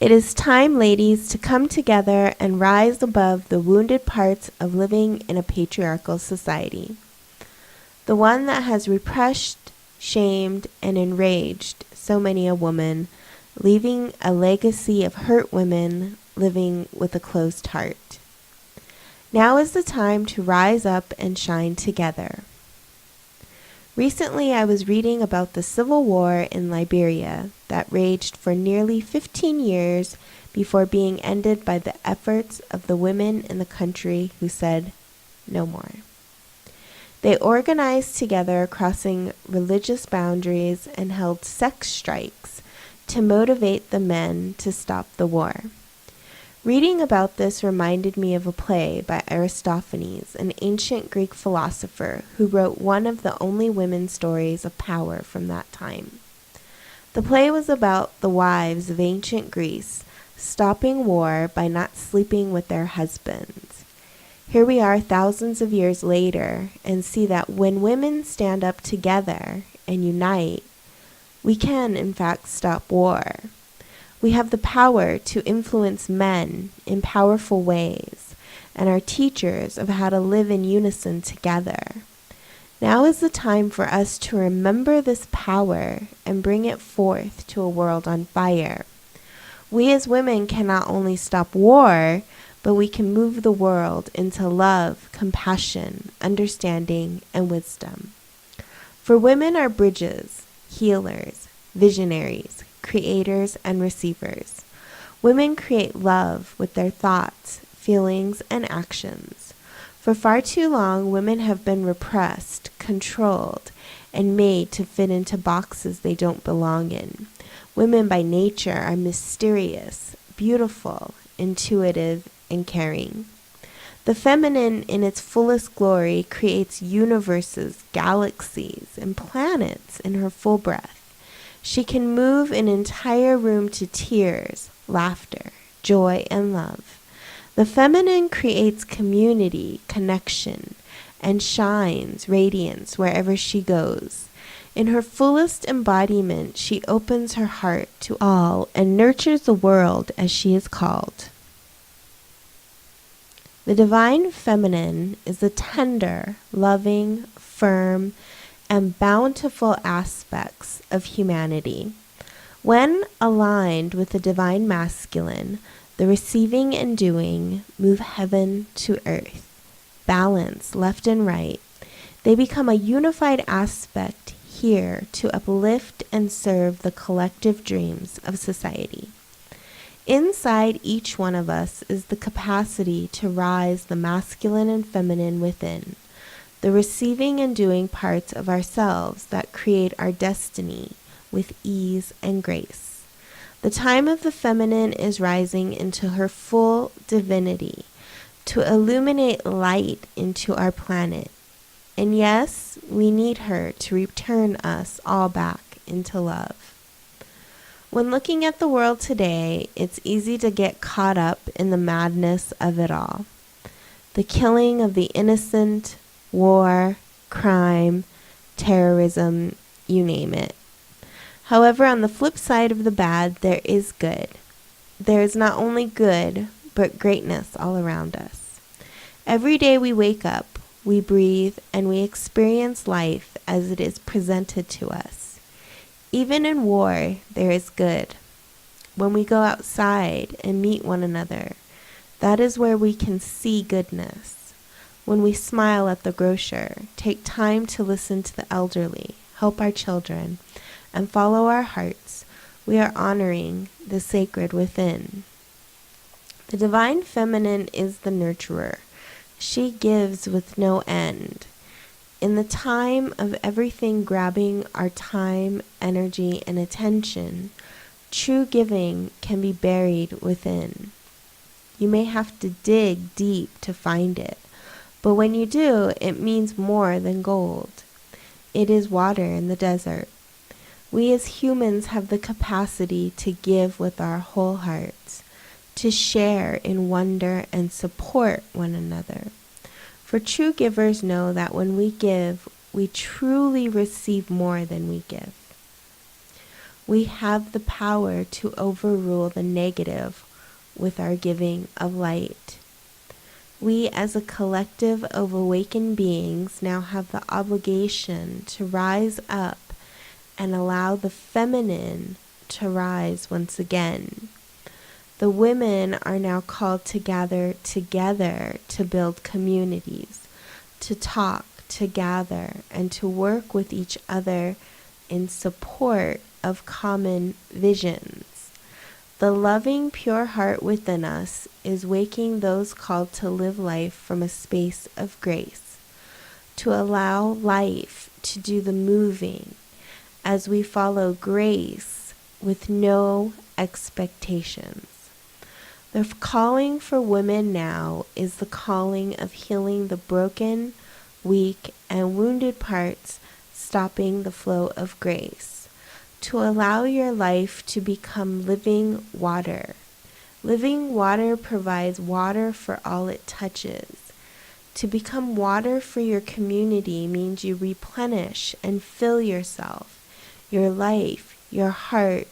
It is time, ladies, to come together and rise above the wounded parts of living in a patriarchal society. The one that has repressed, shamed, and enraged so many a woman, leaving a legacy of hurt women living with a closed heart. Now is the time to rise up and shine together. Recently, I was reading about the civil war in Liberia that raged for nearly 15 years before being ended by the efforts of the women in the country who said, "No more." They organized together, crossing religious boundaries, and held sex strikes to motivate the men to stop the war. Reading about this reminded me of a play by Aristophanes, an ancient Greek philosopher who wrote one of the only women's stories of power from that time. The play was about the wives of ancient Greece stopping war by not sleeping with their husbands. Here we are thousands of years later and see that when women stand up together and unite, we can in fact stop war. We have the power to influence men in powerful ways and are teachers of how to live in unison together. Now is the time for us to remember this power and bring it forth to a world on fire. We as women can not only stop war, but we can move the world into love, compassion, understanding, and wisdom. For women are bridges, healers, visionaries, creators, and receivers. Women create love with their thoughts, feelings, and actions. For far too long, women have been repressed, controlled, and made to fit into boxes they don't belong in. Women by nature are mysterious, beautiful, intuitive, and caring. The feminine in its fullest glory creates universes, galaxies, and planets in her full breath. She can move an entire room to tears, laughter, joy, and love. The feminine creates community, connection, and shines radiance wherever she goes. In her fullest embodiment, she opens her heart to all and nurtures the world as she is called. The divine feminine is the tender, loving, firm, and bountiful aspects of humanity. When aligned with the divine masculine, the receiving and doing move heaven to earth, balance left and right. They become a unified aspect here to uplift and serve the collective dreams of society. Inside each one of us is the capacity to rise the masculine and feminine within, the receiving and doing parts of ourselves that create our destiny with ease and grace. The time of the feminine is rising into her full divinity to illuminate light into our planet. And yes, we need her to return us all back into love. When looking at the world today, it's easy to get caught up in the madness of it all. The killing of the innocent, war, crime, terrorism, you name it. However, on the flip side of the bad, there is good. There is not only good, but greatness all around us. Every day we wake up, we breathe, and we experience life as it is presented to us. Even in war, there is good. When we go outside and meet one another, that is where we can see goodness. When we smile at the grocer, take time to listen to the elderly, help our children, and follow our hearts, we are honoring the sacred within. The divine feminine is the nurturer. She gives with no end. In the time of everything grabbing our time, energy, and attention, true giving can be buried within. You may have to dig deep to find it, but when you do, it means more than gold. It is water in the desert. We as humans have the capacity to give with our whole hearts, to share in wonder and support one another. For true givers know that when we give, we truly receive more than we give. We have the power to overrule the negative with our giving of light. We as a collective of awakened beings now have the obligation to rise up and allow the feminine to rise once again. The women are now called to gather together to build communities, to talk, to gather, and to work with each other in support of common visions. The loving, pure heart within us is waking those called to live life from a space of grace, to allow life to do the moving as we follow grace with no expectations. The calling for women now is the calling of healing the broken, weak, and wounded parts, stopping the flow of grace, to allow your life to become living water. Living water provides water for all it touches. To become water for your community means you replenish and fill yourself, your life, your heart,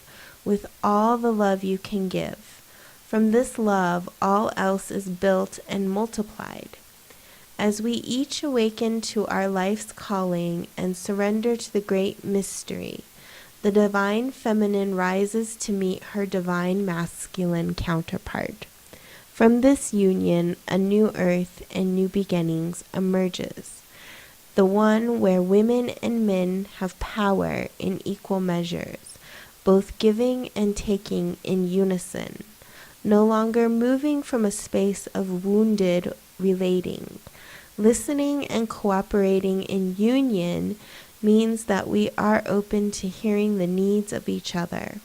with all the love you can give. From this love, all else is built and multiplied. As we each awaken to our life's calling and surrender to the great mystery, the divine feminine rises to meet her divine masculine counterpart. From this union, a new earth and new beginnings emerges, the one where women and men have power in equal measures, both giving and taking in unison, no longer moving from a space of wounded relating. Listening and cooperating in union means that we are open to hearing the needs of each other.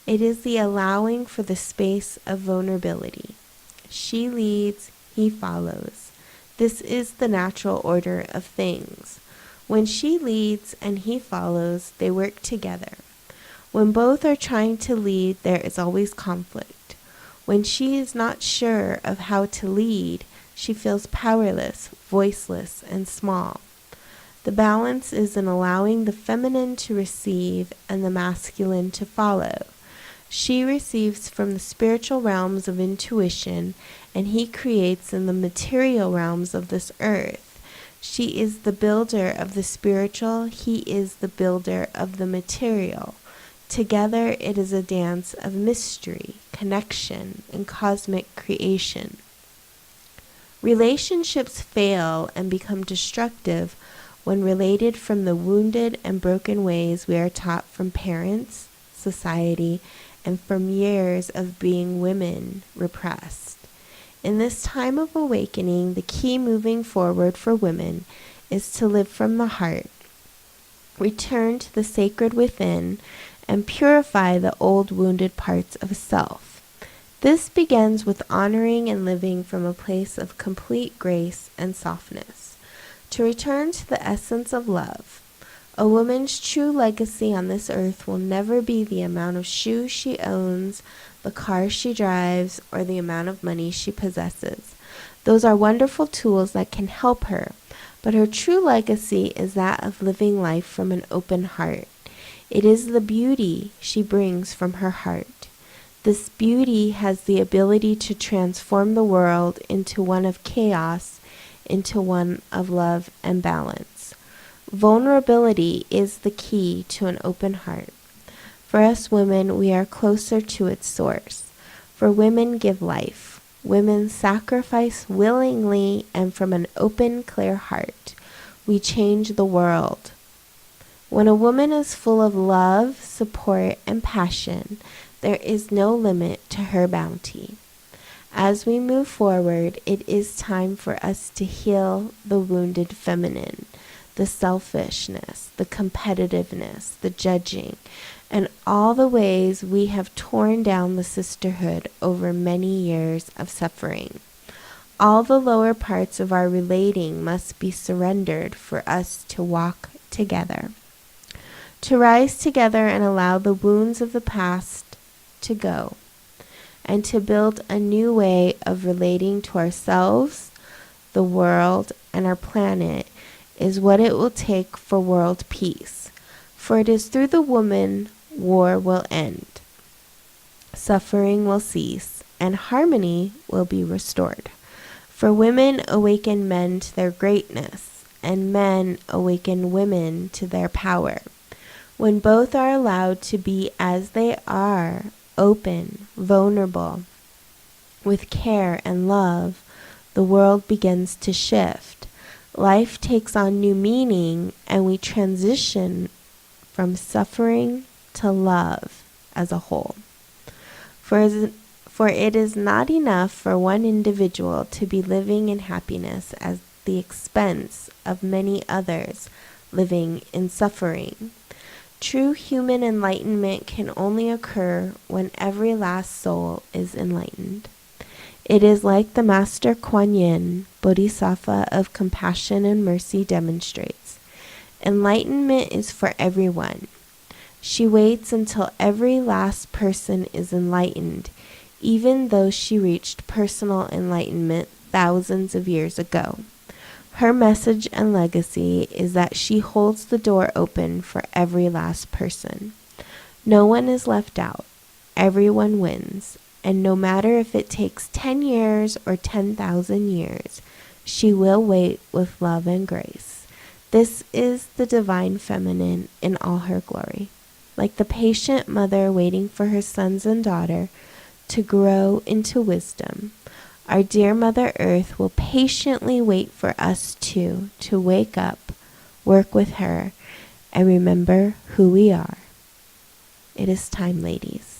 It is the allowing for the space of vulnerability. She leads, he follows. This is the natural order of things. When she leads and he follows, they work together. When both are trying to lead, there is always conflict. When she is not sure of how to lead, she feels powerless, voiceless, and small. The balance is in allowing the feminine to receive and the masculine to follow. She receives from the spiritual realms of intuition, and he creates in the material realms of this earth. She is the builder of the spiritual, he is the builder of the material. Together it is a dance of mystery, connection, and cosmic creation. Relationships fail and become destructive when related from the wounded and broken ways we are taught from parents, society, and from years of being women repressed. In this time of awakening, the key moving forward for women is to live from the heart, return to the sacred within, and purify the old wounded parts of self. This begins with honoring and living from a place of complete grace and softness, to return to the essence of love. A woman's true legacy on this earth will never be the amount of shoes she owns, the car she drives, or the amount of money she possesses. Those are wonderful tools that can help her, but her true legacy is that of living life from an open heart. It is the beauty she brings from her heart. This beauty has the ability to transform the world into one of chaos, into one of love and balance. Vulnerability is the key to an open heart. For us women, we are closer to its source. For women give life. Women sacrifice willingly and from an open, clear heart. We change the world. When a woman is full of love, support, and passion, there is no limit to her bounty. As we move forward, it is time for us to heal the wounded feminine, the selfishness, the competitiveness, the judging, and all the ways we have torn down the sisterhood over many years of suffering. All the lower parts of our relating must be surrendered for us to walk together. To rise together and allow the wounds of the past to go, and to build a new way of relating to ourselves, the world, and our planet is what it will take for world peace. For it is through the woman war will end, suffering will cease, and harmony will be restored. For women awaken men to their greatness, and men awaken women to their power. When both are allowed to be as they are, open, vulnerable, with care and love, the world begins to shift. Life takes on new meaning, and we transition from suffering to love as a whole. For it is not enough for one individual to be living in happiness at the expense of many others living in suffering. True human enlightenment can only occur when every last soul is enlightened. It is like the Master Kuan Yin, Bodhisattva of compassion and mercy, demonstrates. Enlightenment is for everyone. She waits until every last person is enlightened, even though she reached personal enlightenment thousands of years ago. Her message and legacy is that she holds the door open for every last person. No one is left out. Everyone wins. And no matter if it takes 10 years or 10,000 years, she will wait with love and grace. This is the divine feminine in all her glory. Like the patient mother waiting for her sons and daughter to grow into wisdom, our dear Mother Earth will patiently wait for us too to wake up, work with her, and remember who we are. It is time, ladies.